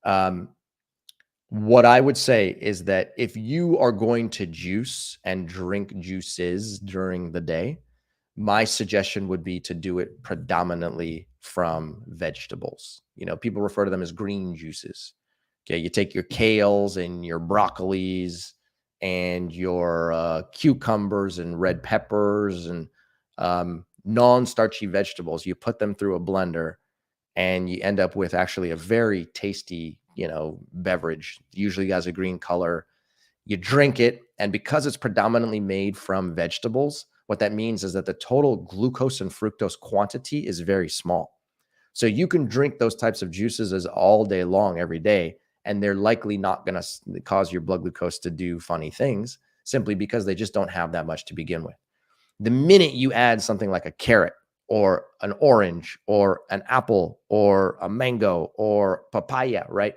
Um, what I would say is that if you are going to juice and drink juices during the day, my suggestion would be to do it predominantly from vegetables. People refer to them as green juices. Okay, you take your kales and your broccolis and your cucumbers and red peppers and non-starchy vegetables. You put them through a blender, and you end up with actually a very tasty, beverage. Usually has a green color. You drink it, and because it's predominantly made from vegetables, what that means is that the total glucose and fructose quantity is very small. So you can drink those types of juices as all day long, every day, and they're likely not going to cause your blood glucose to do funny things, simply because they just don't have that much to begin with. The minute you add something like a carrot or an orange or an apple or a mango or papaya, right?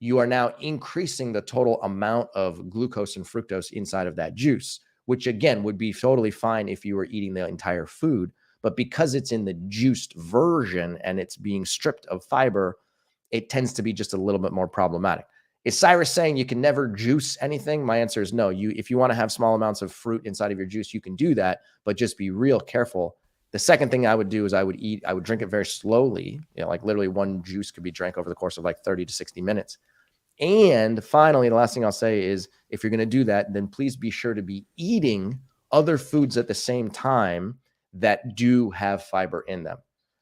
You are now increasing the total amount of glucose and fructose inside of that juice, which again would be totally fine if you were eating the entire food. But because it's in the juiced version and it's being stripped of fiber, it tends to be just a little bit more problematic. Is Cyrus saying you can never juice anything? My answer is no. If you want to have small amounts of fruit inside of your juice, you can do that, but just be real careful. The second thing I would do is I would drink it very slowly. Like literally one juice could be drank over the course of like 30 to 60 minutes. And finally, the last thing I'll say is, if you're going to do that, then please be sure to be eating other foods at the same time that do have fiber in them.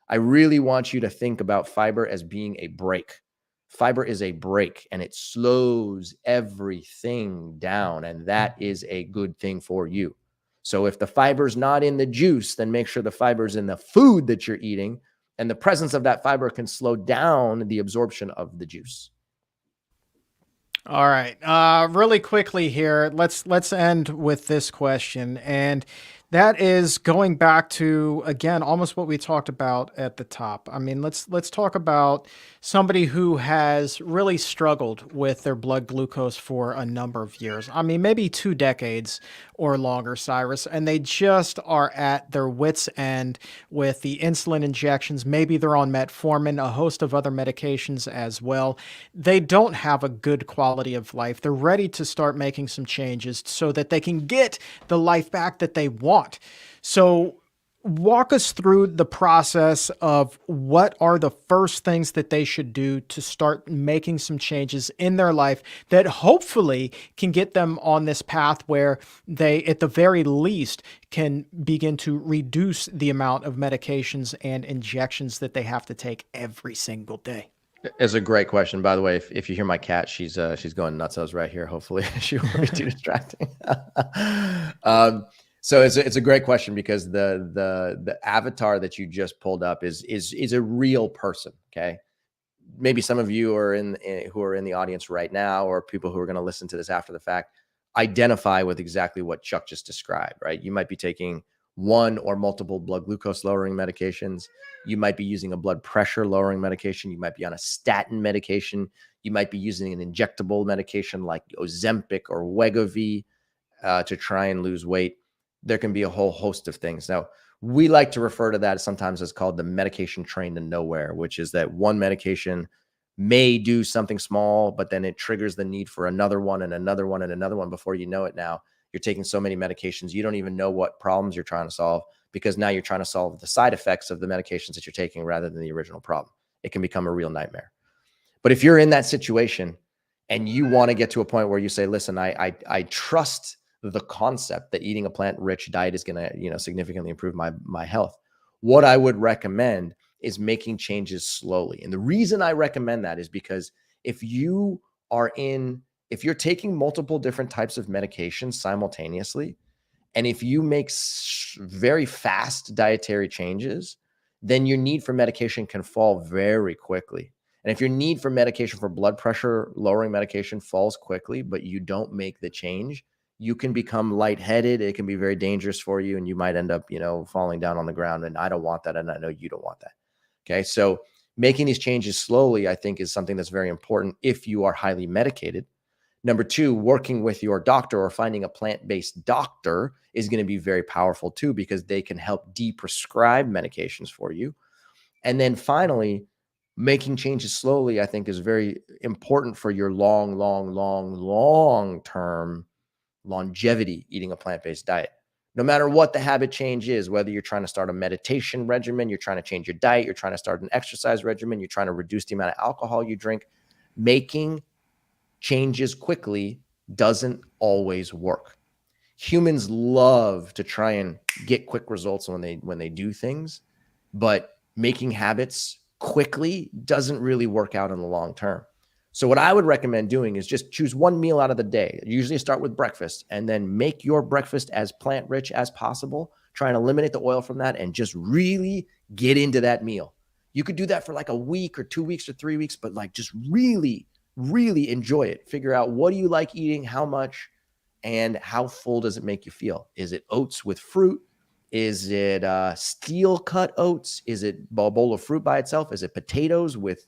I really want you to think about fiber as being a brake. Fiber is a brake, and it slows everything down, and that is a good thing for you. So if the fiber's not in the juice, then make sure the fiber's in the food that you're eating, and the presence of that fiber can slow down the absorption of the juice. All right. Really quickly here, let's end with this question, and that is going back to again almost what we talked about at the top. I mean, let's talk about somebody who has really struggled with their blood glucose for a number of years. I mean, maybe 2 decades or longer, Cyrus, and they just are at their wits' end with the insulin injections. Maybe they're on metformin, a host of other medications as well. They don't have a good quality of life. They're ready to start making some changes so that they can get the life back that they want. So, walk us through the process of what are the first things that they should do to start making some changes in their life that hopefully can get them on this path where they, at the very least, can begin to reduce the amount of medications and injections that they have to take every single day. It's a great question, by the way. If you hear my cat, she's going nuts. I was right here. Hopefully, she won't be too distracting. So it's a great question, because the avatar that you just pulled up is a real person. Okay, maybe some of you are who are in the audience right now, or people who are going to listen to this after the fact, identify with exactly what Chuck just described. Right, you might be taking one or multiple blood glucose lowering medications. You might be using a blood pressure lowering medication. You might be on a statin medication. You might be using an injectable medication like Ozempic or Wegovy to try and lose weight. There can be a whole host of things. Now, we like to refer to that sometimes as called the medication train to nowhere, which is that one medication may do something small, but then it triggers the need for another one and another one and another one. Before you know it, now you're taking so many medications, you don't even know what problems you're trying to solve, because now you're trying to solve the side effects of the medications that you're taking rather than the original problem. It can become a real nightmare. But if you're in that situation and you want to get to a point where you say, listen, I trust the concept that eating a plant-rich diet is going to, significantly improve my health, what I would recommend is making changes slowly. And the reason I recommend that is because if you're taking multiple different types of medications simultaneously, and if you make very fast dietary changes, then your need for medication can fall very quickly. And if your need for medication for blood pressure lowering medication falls quickly, but you don't make the change, you can become lightheaded. It can be very dangerous for you, and you might end up, falling down on the ground. And I don't want that. And I know you don't want that. Okay. So making these changes slowly, I think, is something that's very important if you are highly medicated. Number two, working with your doctor or finding a plant-based doctor is going to be very powerful too, because they can help de-prescribe medications for you. And then finally, making changes slowly, I think, is very important for your long-term longevity eating a plant-based diet. No matter what the habit change is, whether you're trying to start a meditation regimen, you're trying to change your diet, you're trying to start an exercise regimen, you're trying to reduce the amount of alcohol you drink, making changes quickly doesn't always work. Humans love to try and get quick results when they do things, but making habits quickly doesn't really work out in the long term. So what I would recommend doing is just choose one meal out of the day. Usually start with breakfast, and then make your breakfast as plant-rich as possible. Try and eliminate the oil from that and just really get into that meal. You could do that for like a week or 2 weeks or 3 weeks, but like just really, really enjoy it. Figure out, what do you like eating, how much, and how full does it make you feel? Is it oats with fruit? Is it steel cut oats? Is it a bowl of fruit by itself? Is it potatoes with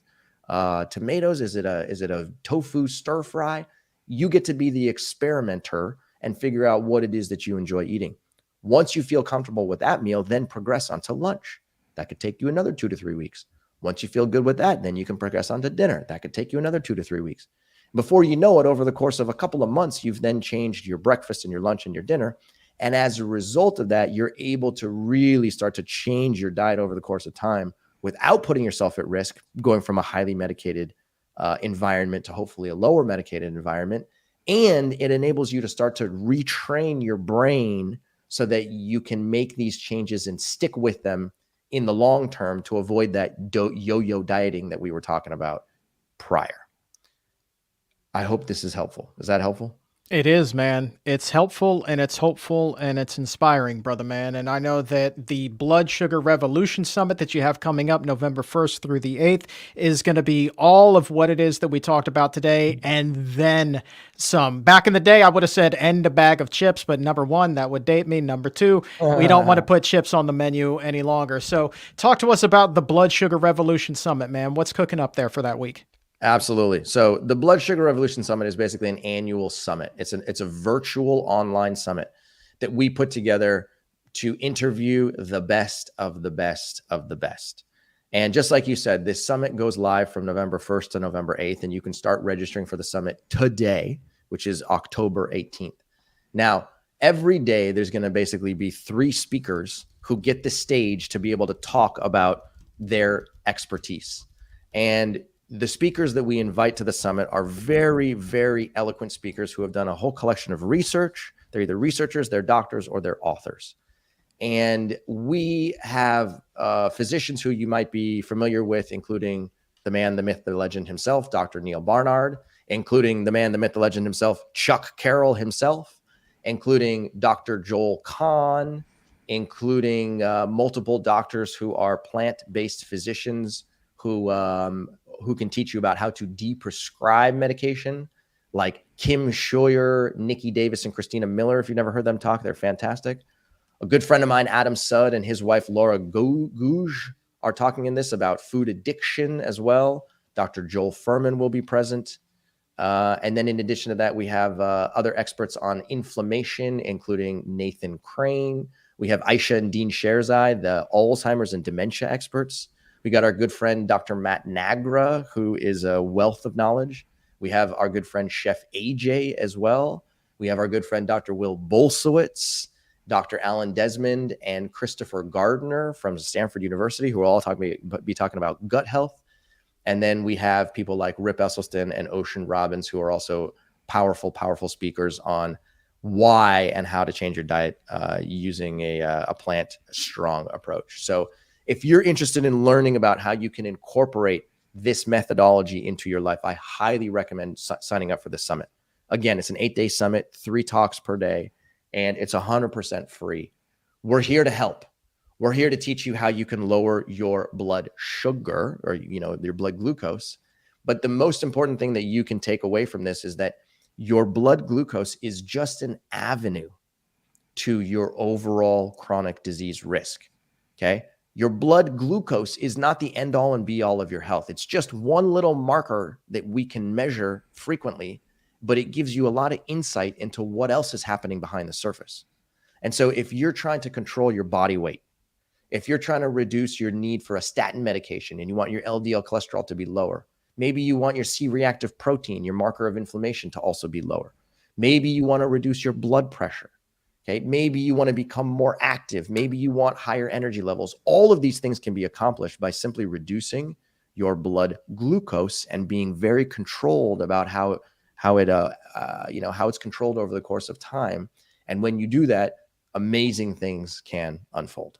tomatoes? Is it a tofu stir fry? You get to be the experimenter and figure out what it is that you enjoy eating. Once you feel comfortable with that meal, then progress onto lunch. That could take you another 2 to 3 weeks. Once you feel good with that, then you can progress onto dinner. That could take you another 2 to 3 weeks. Before you know it, over the course of a couple of months, you've then changed your breakfast and your lunch and your dinner. And as a result of that, you're able to really start to change your diet over the course of time without putting yourself at risk, going from a highly medicated environment to hopefully a lower medicated environment. And it enables you to start to retrain your brain so that you can make these changes and stick with them in the long term to avoid that yo-yo dieting that we were talking about prior. I hope this is helpful. Is that helpful? It is, man. It's helpful and it's hopeful and it's inspiring, brother, man. And I know that the Blood Sugar Revolution Summit that you have coming up November 1st through the 8th is going to be all of what it is that we talked about today and then some. Back in the day, I would have said end a bag of chips, but number one, that would date me. Number two, we don't want to put chips on the menu any longer. So talk to us about the Blood Sugar Revolution Summit, man. What's cooking up there for that week? Absolutely. So the Blood Sugar Revolution Summit is basically an annual summit. It's a virtual online summit that we put together to interview the best of the best of the best. And just like you said, this summit goes live from November 1st to November 8th, and you can start registering for the summit today, which is October 18th. Now, every day there's going to basically be 3 speakers who get the stage to be able to talk about their expertise. And the speakers that we invite to the summit are very, very eloquent speakers who have done a whole collection of research. They're either researchers, they're doctors, or they're authors. And we have physicians who you might be familiar with, including the man, the myth, the legend himself, Dr. Neil Barnard, including the man, the myth, the legend himself, Chuck Carroll himself, including Dr. Joel Kahn, including multiple doctors who are plant-based physicians who can teach you about how to de-prescribe medication, like Kim Scheuer, Nikki Davis, and Christina Miller. If you've never heard them talk, they're fantastic. A good friend of mine, Adam Sudd, and his wife, Laura Gouge, are talking in this about food addiction as well. Dr. Joel Furman will be present. And then in addition to that, we have other experts on inflammation, including Nathan Crane. We have Aisha and Dean Sherzai, the Alzheimer's and dementia experts. We got our good friend, Dr. Matt Nagra, who is a wealth of knowledge. We have our good friend, Chef AJ as well. We have our good friend, Dr. Will Bolsowitz, Dr. Alan Desmond, and Christopher Gardner from Stanford University, who will all be talking about gut health. And then we have people like Rip Esselstyn and Ocean Robbins, who are also powerful, powerful speakers on why and how to change your diet using a plant-strong approach. So if you're interested in learning about how you can incorporate this methodology into your life, I highly recommend signing up for the summit. Again, it's an 8-day summit, 3 talks per day, and it's 100% free. We're here to help. We're here to teach you how you can lower your blood sugar, or your blood glucose. But the most important thing that you can take away from this is that your blood glucose is just an avenue to your overall chronic disease risk. Okay? Your blood glucose is not the end all and be all of your health. It's just one little marker that we can measure frequently, but it gives you a lot of insight into what else is happening behind the surface. And so if you're trying to control your body weight, if you're trying to reduce your need for a statin medication and you want your LDL cholesterol to be lower, maybe you want your C-reactive protein, your marker of inflammation, to also be lower. Maybe you want to reduce your blood pressure. Okay. Maybe you want to become more active. Maybe you want higher energy levels. All of these things can be accomplished by simply reducing your blood glucose and being very controlled about how it's controlled over the course of time. And when you do that, amazing things can unfold.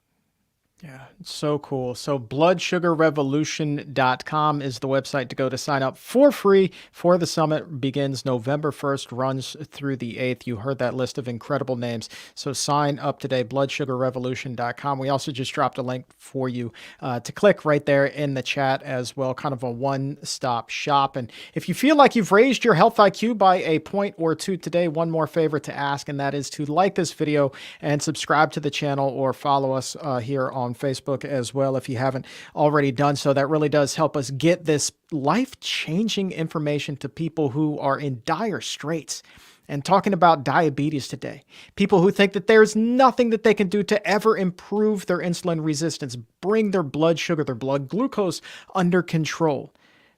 Yeah, it's so cool. So bloodsugarrevolution.com is the website to go to sign up for free for the summit. Begins November 1st, runs through the 8th. You heard that list of incredible names. So sign up today, bloodsugarrevolution.com. We also just dropped a link for you to click right there in the chat as well, kind of a one-stop shop. And if you feel like you've raised your health IQ by a point or two today, one more favor to ask, and that is to like this video and subscribe to the channel, or follow us here on Facebook as well if you haven't already done so. That really does help us get this life-changing information to people who are in dire straits. And talking about diabetes today, people who think that there's nothing that they can do to ever improve their insulin resistance, bring their blood sugar, their blood glucose under control.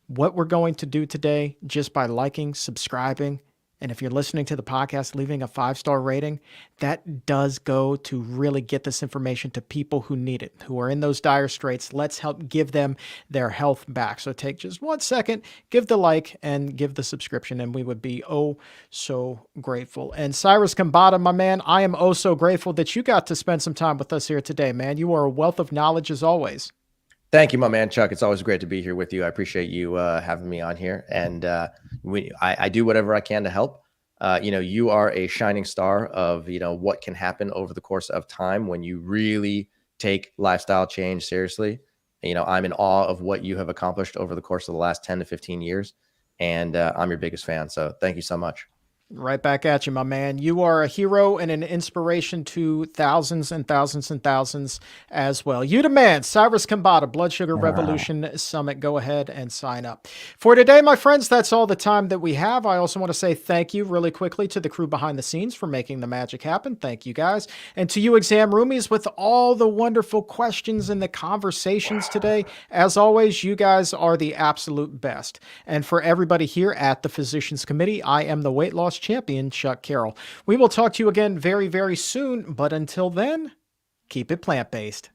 What we're going to do today, just by liking, subscribing, and if you're listening to the podcast, leaving a 5-star rating, that does go to really get this information to people who need it, who are in those dire straits. Let's help give them their health back. So take just 1 second, give the like, and give the subscription, and we would be oh so grateful. And Cyrus Khambatta, my man, I am oh so grateful that you got to spend some time with us here today, man. You are a wealth of knowledge as always. Thank you, my man, Chuck. It's always great to be here with you. I appreciate you having me on here, and I do whatever I can to help. You are a shining star of, what can happen over the course of time when you really take lifestyle change seriously. I'm in awe of what you have accomplished over the course of the last 10 to 15 years, and I'm your biggest fan. So thank you so much. Right back at you, my man. You are a hero and an inspiration to thousands and thousands and thousands as well. You the man, Cyrus Khambatta, Blood Sugar Revolution Summit. Go ahead and sign up. For today, my friends, that's all the time that we have. I also want to say thank you really quickly to the crew behind the scenes for making the magic happen. Thank you, guys. And to you exam roomies with all the wonderful questions and the conversations today. As always, you guys are the absolute best. And for everybody here at the Physicians Committee, I am the weight loss champion, Chuck Carroll. We will talk to you again very, very soon, but until then, keep it plant-based.